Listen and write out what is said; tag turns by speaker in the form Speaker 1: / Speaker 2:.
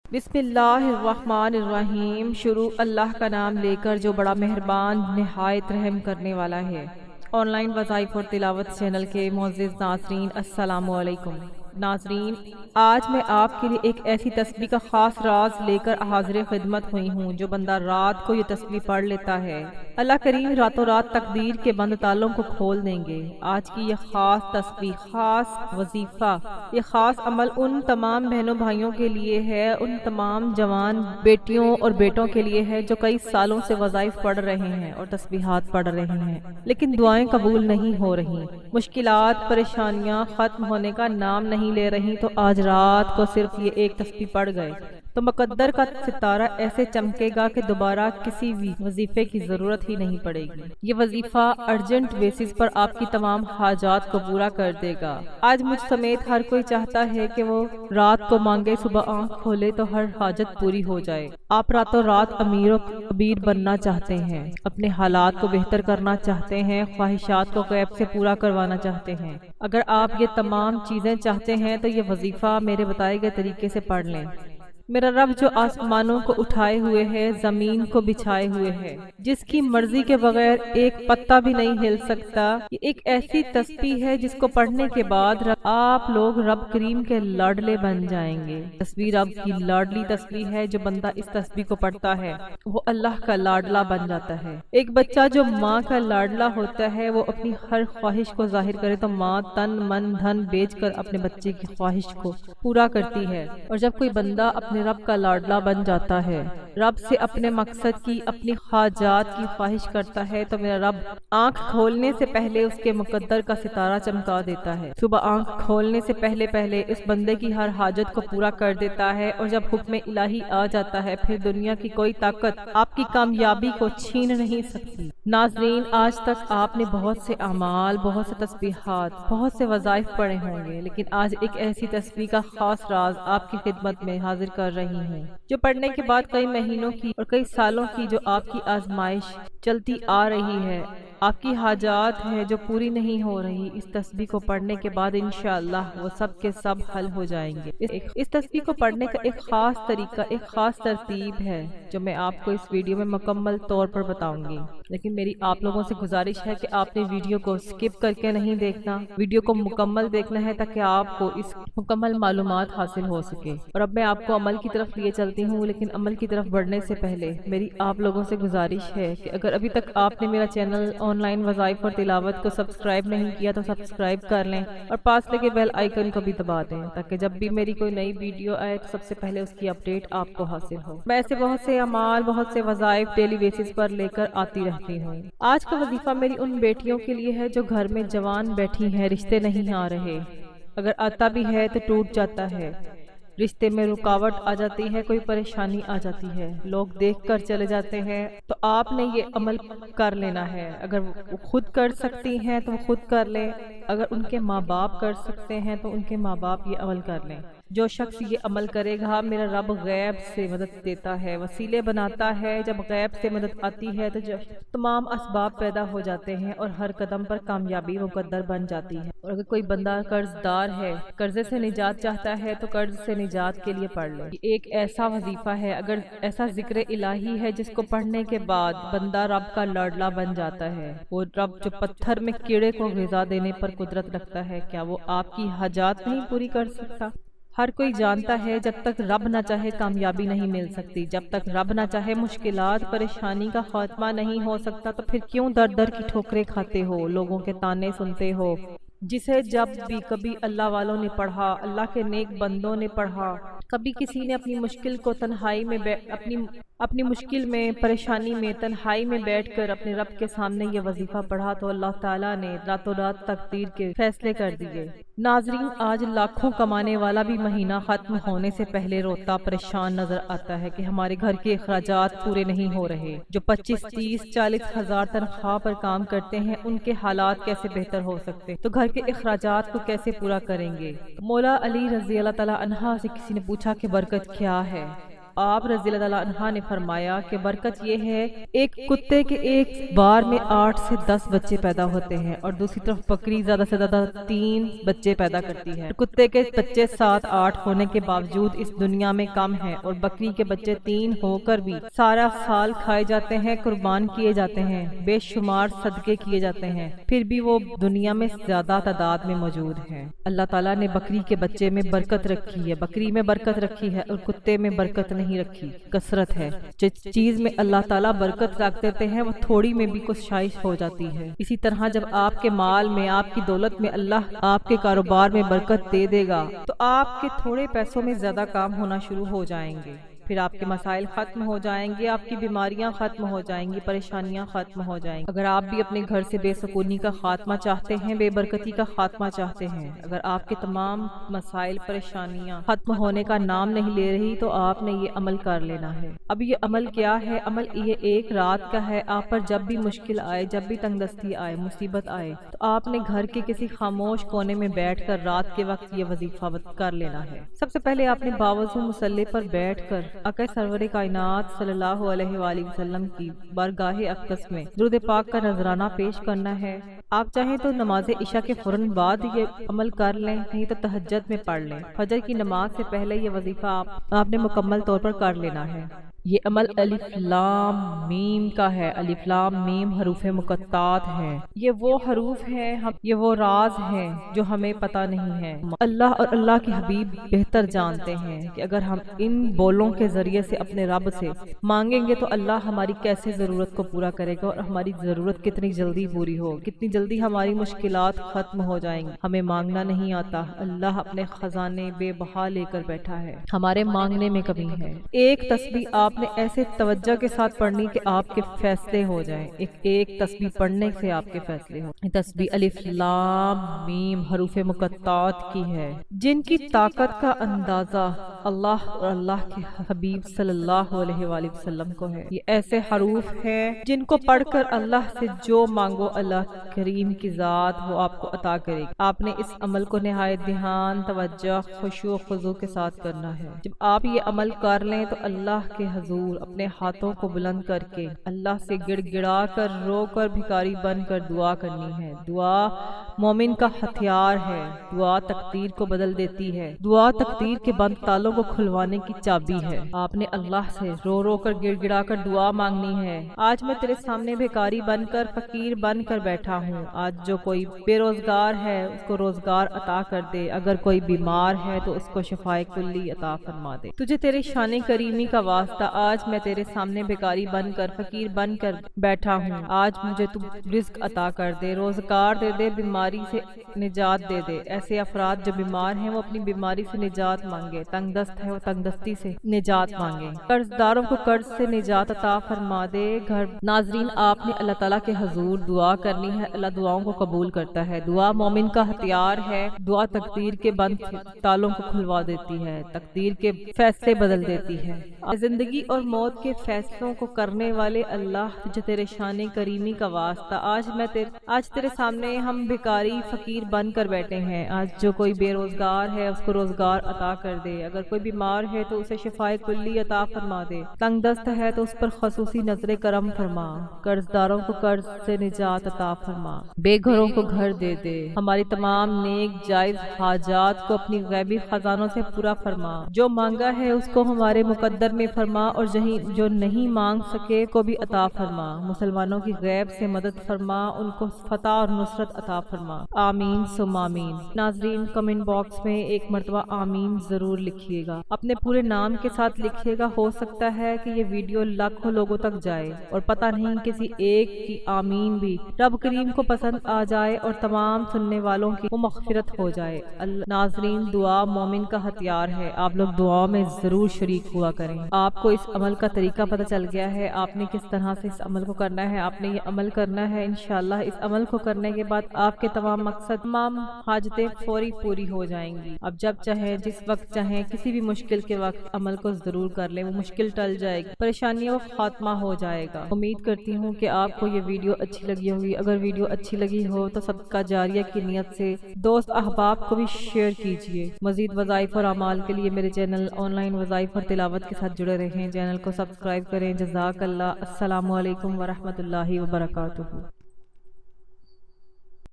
Speaker 1: بسم اللہ الرحمن الرحیم۔ شروع اللہ کا نام لے کر جو بڑا مہربان نہایت رحم کرنے والا ہے۔ آن لائن وظائف اور تلاوت چینل کے معزز ناظرین، السلام علیکم۔ ناظرین، آج میں آپ کے لیے ایک ایسی تسبیح کا خاص راز لے کر حاضر خدمت ہوئی ہوں جو بندہ رات کو یہ تسبیح پڑھ لیتا ہے، اللہ کریم راتوں رات تقدیر کے بند تالوں کو کھول دیں گے۔ آج کی یہ خاص تسبیح، خاص وظیفہ، یہ خاص عمل ان تمام بہنوں بھائیوں کے لیے ہے، ان تمام جوان بیٹیوں اور بیٹوں کے لیے ہے جو کئی سالوں سے وظائف پڑھ رہے ہیں اور تسبیحات پڑھ رہے ہیں، لیکن دعائیں قبول نہیں ہو رہی، مشکلات پریشانیاں ختم ہونے کا نام نہیں لے رہی، تو آج رات کو صرف یہ ایک تسبیح پڑھ گئے تو مقدر کا ستارہ ایسے چمکے گا کہ دوبارہ کسی بھی وظیفے کی ضرورت ہی نہیں پڑے گی۔ یہ وظیفہ ارجنٹ بیسس پر آپ کی تمام حاجات کو پورا کر دے گا۔ آج مجھ سمیت ہر کوئی چاہتا ہے کہ وہ رات کو مانگے، صبح آنکھ کھولے تو ہر حاجت پوری ہو جائے۔ آپ راتوں رات امیر و کبیر بننا چاہتے ہیں، اپنے حالات کو بہتر کرنا چاہتے ہیں، خواہشات کو غیب سے پورا کروانا چاہتے ہیں۔ اگر آپ یہ تمام چیزیں چاہتے ہیں تو یہ وظیفہ میرے بتائے گئے طریقے سے پڑھ لیں۔ میرا رب جو آسمانوں کو اٹھائے ہوئے ہے، زمین کو بچھائے ہوئے ہے، جس کی مرضی کے بغیر ایک پتا بھی نہیں ہل سکتا، یہ ایک ایسی تسبیح ہے جس کو پڑھنے کے بعد آپ لوگ رب کریم کے لاڈلے بن جائیں گے۔ تسبیح رب کی لاڈلی تسبیح ہے، جو بندہ اس تسبیح کو پڑھتا ہے وہ اللہ کا لاڈلا بن جاتا ہے۔ ایک بچہ جو ماں کا لاڈلا ہوتا ہے، وہ اپنی ہر خواہش کو ظاہر کرے تو ماں تن من دھن بیچ کر اپنے بچے کی خواہش کو پورا کرتی ہے، اور جب کوئی بندہ اپنے رب کا لاڈلا بن جاتا ہے، رب سے اپنے مقصد کی، اپنی حاجات کی خواہش کرتا ہے، تو میرا رب آنکھ کھولنے سے پہلے اس کے مقدر کا ستارہ چمکا دیتا ہے۔ صبح آنکھ کھولنے سے پہلے اس بندے کی ہر حاجت کو پورا کر دیتا ہے، اور جب حکم الہی آ جاتا ہے پھر دنیا کی کوئی طاقت آپ کی کامیابی کو چھین نہیں سکتی۔ ناظرین، آج تک آپ نے بہت سے اعمال، بہت سے تسبیحات، بہت سے وظائف پڑھے ہوں گے، لیکن آج ایک ایسی تسبیح کا خاص راز آپ کی خدمت میں حاضر کر رہی ہوں جو پڑھنے کے بعد کئی مہینوں کی اور کئی سالوں کی جو آپ کی آزمائش چلتی آ رہی ہے، آپ کی حاجات ہے جو پوری نہیں ہو رہی، اس تسبیح کو پڑھنے کے بعد انشاءاللہ وہ سب کے سب حل ہو جائیں گے۔ اس تسبیح کو پڑھنے کا ایک خاص طریقہ، ایک خاص ترتیب ہے جو میں آپ کو اس ویڈیو میں مکمل طور پر بتاؤں گی، لیکن میری آپ لوگوں سے گزارش ہے کہ آپ نے ویڈیو کو سکپ کر کے نہیں دیکھنا، ویڈیو کو مکمل دیکھنا ہے تاکہ آپ کو اس مکمل معلومات حاصل ہو سکے۔ اور اب میں آپ کو عمل کی طرف لیے چلتی ہوں، لیکن عمل کی طرف بڑھنے سے پہلے میری آپ لوگوں سے گزارش ہے کہ اگر ابھی تک آپ نے میرا چینل آن لائن وظائف اور تلاوت کو سبسکرائب نہیں کیا تو سبسکرائب کر لیں، اور پاس لگے بیل آئیکن کو بھی دبا دیں تاکہ جب بھی میری کوئی نئی ویڈیو آئے تو سب سے پہلے اس کی اپڈیٹ آپ کو حاصل ہو۔ میں ایسے بہت سے اعمال، بہت سے وظائف ڈیلی بیسس پر لے کر آتی رہتی ہوں۔ آج کا وظیفہ میری ان بیٹیوں کے لیے ہے جو گھر میں جوان بیٹھی ہیں، رشتے نہیں آ رہے، اگر آتا بھی ہے تو ٹوٹ جاتا ہے، رشتے میں رکاوٹ آ جاتی ہے، کوئی پریشانی آ جاتی ہے، لوگ دیکھ کر چلے جاتے ہیں، تو آپ نے یہ عمل کر لینا ہے۔ اگر وہ خود کر سکتی ہیں تو وہ خود کر لیں، اگر ان کے ماں باپ کر سکتے ہیں تو ان کے ماں باپ یہ عمل کر لیں۔ جو شخص یہ عمل کرے گا، میرا رب غیب سے مدد دیتا ہے، وسیلے بناتا ہے، جب غیب سے مدد آتی ہے تو تمام اسباب پیدا ہو جاتے ہیں اور ہر قدم پر کامیابی مقدر بن جاتی ہے۔ اور اگر کوئی بندہ قرض دار ہے، قرضے سے نجات چاہتا ہے تو قرض سے نجات کے لیے پڑھ لے۔ یہ ایک ایسا وظیفہ ہے، اگر ایسا ذکر الہی ہے جس کو پڑھنے کے بعد بندہ رب کا لاڈلا بن جاتا ہے۔ وہ رب جو پتھر میں کیڑے کو غذا دینے پر قدرت رکھتا ہے، کیا وہ آپ کی حاجات نہیں پوری کر سکتا؟ ہر کوئی جانتا ہے جب تک رب نہ چاہے کامیابی نہیں مل سکتی، جب تک رب نہ چاہے مشکلات پریشانی کا خاتمہ نہیں ہو سکتا، تو پھر کیوں در در کی ٹھوکریں کھاتے ہو، لوگوں کے تانے سنتے ہو؟ جسے جب بھی کبھی اللہ والوں نے پڑھا، اللہ کے نیک بندوں نے پڑھا، کبھی کسی نے اپنی مشکل کو تنہائی میں اپنی مشکل میں، پریشانی میں، تنہائی میں بیٹھ کر اپنے رب کے سامنے یہ وظیفہ پڑھا تو اللہ تعالیٰ نے راتوں رات تقدیر کے فیصلے کر دیے۔ ناظرین، آج لاکھوں کمانے والا بھی مہینہ ختم ہونے سے پہلے روتا پریشان نظر آتا ہے کہ ہمارے گھر کے اخراجات پورے نہیں ہو رہے۔ جو 25، 30، 40 ہزار تنخواہ پر کام کرتے ہیں، ان کے حالات کیسے بہتر ہو سکتے، تو گھر کے اخراجات کو کیسے پورا کریں گے؟ مولا علی رضی اللہ تعالیٰ عنہ سے کسی نے پوچھا کہ برکت کیا ہے؟ آپ رضی اللہ عنہ نے فرمایا کہ برکت یہ ہے ایک کتے کے ایک بار میں 8 سے 10 بچے پیدا ہوتے ہیں، اور دوسری طرف بکری زیادہ سے زیادہ 3 بچے پیدا کرتی ہے۔ کتے کے بچے 7-8 ہونے کے باوجود اس دنیا میں کم ہیں، اور بکری کے بچے 3 ہو کر بھی سارا سال کھائے جاتے ہیں، قربان کیے جاتے ہیں، بے شمار صدقے کیے جاتے ہیں، پھر بھی وہ دنیا میں زیادہ تعداد میں موجود ہیں۔ اللہ تعالیٰ نے بکری کے بچے میں برکت رکھی ہے، بکری میں برکت رکھی ہے، اور کتے میں برکت نہیں رکھی، کثرت ہے۔ جس چیز میں اللہ تعالیٰ برکت رکھ دیتے ہیں وہ تھوڑی میں بھی کوشش ہو جاتی ہے۔ اسی طرح جب آپ کے مال میں، آپ کی دولت میں اللہ آپ کے کاروبار میں برکت دے دے گا تو آپ کے تھوڑے پیسوں میں زیادہ کام ہونا شروع ہو جائیں گے، پھر آپ کے مسائل ختم ہو جائیں گے، آپ کی بیماریاں ختم ہو جائیں گی، پریشانیاں ختم ہو جائیں گی۔ اگر آپ بھی اپنے گھر سے بے سکونی کا خاتمہ چاہتے ہیں، بے برکتی کا خاتمہ چاہتے ہیں، اگر آپ کے تمام مسائل پریشانیاں ختم ہونے کا نام نہیں لے رہی تو آپ نے یہ عمل کر لینا ہے۔ اب یہ عمل کیا ہے؟ عمل یہ ایک رات کا ہے۔ آپ پر جب بھی مشکل آئے، جب بھی تنگ دستی آئے، مصیبت آئے، تو آپ نے گھر کے کسی خاموش کونے میں بیٹھ کر رات کے وقت یہ وظیفہ کر لینا ہے۔ سب سے پہلے آپ نے باوضو مصلی پر بیٹھ کر آقا سرور کائنات صلی اللہ علیہ وآلہ وسلم کی بارگاہ اقدس میں درود پاک کا نذرانہ پیش کرنا ہے۔ آپ چاہیں تو نماز عشاء کے فوراً بعد یہ عمل کر لیں، نہیں تو تہجد میں پڑھ لیں۔ فجر کی نماز سے پہلے یہ وظیفہ آپ نے مکمل طور پر کر لینا ہے۔ یہ عمل الف لام میم کا ہے۔ الف لام میم حروف مقطعات ہیں۔ یہ وہ حروف ہیں، یہ وہ راز ہیں جو ہمیں پتہ نہیں ہے۔ اللہ اور اللہ کے حبیب بہتر جانتے ہیں کہ اگر ہم ان بولوں کے ذریعے سے اپنے رب سے مانگیں گے تو اللہ ہماری کیسے ضرورت کو پورا کرے گا، اور ہماری ضرورت کتنی جلدی پوری ہو، کتنی جلدی ہماری مشکلات ختم ہو جائیں گی۔ ہمیں مانگنا نہیں آتا، اللہ اپنے خزانے بے بہا لے کر بیٹھا ہے، ہمارے مانگنے میں کمی ہے۔ ایک تسبیح آپ نے ایسے توجہ کے ساتھ پڑھنی کہ آپ کے فیصلے ہو جائیں۔ ایک تسبیح پڑھنے سے آپ کے فیصلے ہو۔ تسبیح الف لام میم حروف مقطعات کی ہے، جن کی طاقت کا اندازہ اللہ اور اللہ کے حبیب صلی اللہ علیہ وآلہ وسلم کو ہے۔ یہ ایسے حروف ہیں جن کو پڑھ کر اللہ سے جو مانگو اللہ کریم کی ذات وہ آپ کو عطا کرے گی۔ آپ نے اس عمل کو نہایت دھیان، توجہ، خشوع و خضوع کے ساتھ کرنا ہے۔ جب آپ یہ عمل کر لیں تو اللہ کے حضور اپنے ہاتھوں کو بلند کر کے اللہ سے گڑ گڑا کر، رو کر، بھکاری بن کر دعا کرنی ہے۔ دعا مومن کا ہتھیار ہے، دعا تقدیر کو بدل دیتی ہے، دعا تقدیر کے بند تالوں کو کھلوانے کی چابی ہے۔ آپ نے اللہ سے رو رو کر، گڑ گڑا کر دعا مانگنی ہے۔ آج میں تیرے سامنے بھکاری بن کر، فقیر بن کر بیٹھا ہوں۔ آج جو کوئی بے روزگار ہے اس کو روزگار عطا کر دے، اگر کوئی بیمار ہے تو اس کو شفائے کلی عطا فرما دے۔ تجھے تیرے شان کریمی کا واسطہ آج میں تیرے سامنے بھکاری بن کر، فقیر بن کر بیٹھا ہوں۔ آج مجھے تو رزق عطا کر دے، روزگار دے دے، بیماری سے نجات دے دے۔ ایسے افراد جو بیمار ہیں وہ اپنی بیماری سے نجات مانگے، تنگ دست ہے وہ تنگ دستی سے نجات مانگے، قرض داروں کو قرض سے نجات عطا فرما دے۔ ناظرین، آپ نے اللہ تعالیٰ کے حضور دعا کرنی ہے، اللہ دعاؤں کو قبول کرتا ہے۔ دعا مومن کا ہتھیار ہے، دعا تقدیر کے بند تالوں کو کھلوا دیتی ہے، تقدیر کے فیصلے بدل دیتی ہے۔ زندگی اور موت کے فیصلوں کو کرنے والے اللہ، جو تیرے شان کریمی کا واسطہ آج تیرے سامنے ہم بھکاری فقیر بن کر بیٹھے ہیں۔ آج جو کوئی بے روزگار ہے اس کو روزگار عطا کر دے، اگر کوئی بیمار ہے تو اسے شفائے کلی عطا فرما دے، تنگ دست ہے تو اس پر خصوصی نظر کرم فرما، قرض داروں کو قرض سے نجات عطا فرما، بے گھروں کو گھر دے دے، ہماری تمام نیک جائز حاجات کو اپنی غیبی خزانوں سے پورا فرما، جو مانگا ہے اس کو ہمارے مقدر میں فرما، اور جو نہیں مانگ سکے کو بھی عطا فرما۔ مسلمانوں کی غیب سے مدد فرما، ان کو فتح اور نصرت عطا فرما۔ آمین ثم آمین۔ ناظرین، کمنٹ باکس میں ایک مرتبہ آمین ضرور لکھیے گا، اپنے پورے نام کے ساتھ لکھیے گا۔ ہو سکتا ہے کہ یہ ویڈیو لاکھوں لوگوں تک جائے اور پتہ نہیں کسی ایک کی آمین بھی رب کریم کو پسند آ جائے اور تمام سننے والوں کی وہ مغفرت ہو جائے۔ ناظرین، دعا مومن کا ہتھیار ہے، آپ لوگ دعا میں ضرور شریک ہوا کریں۔ آپ کو اس عمل کا طریقہ پتہ چل گیا ہے، آپ نے کس طرح سے اس عمل کو کرنا ہے، آپ نے یہ عمل کرنا ہے۔ انشاءاللہ اس عمل کو کرنے کے بعد آپ کے تمام مقصد، تمام حاجتیں فوری پوری ہو جائیں گی۔ اب جب چاہیں، جس وقت چاہیں، کسی بھی مشکل کے وقت عمل کو ضرور کر لیں، وہ مشکل ٹل جائے گی، پریشانیوں کا خاتمہ ہو جائے گا۔ امید کرتی ہوں کہ آپ کو یہ ویڈیو اچھی لگی ہوگی۔ اگر ویڈیو اچھی لگی ہو تو صدقہ جاریہ کی نیت سے دوست احباب کو بھی شیئر کیجیے۔ مزید وظائف اور اعمال کے لیے میرے چینل آن لائن وظائف اور تلاوت کے ساتھ جڑے رہیں۔ چینل کو سبسکرائب کریں۔ جزاک اللہ۔ السلام علیکم ورحمۃ اللہ وبرکاتہ۔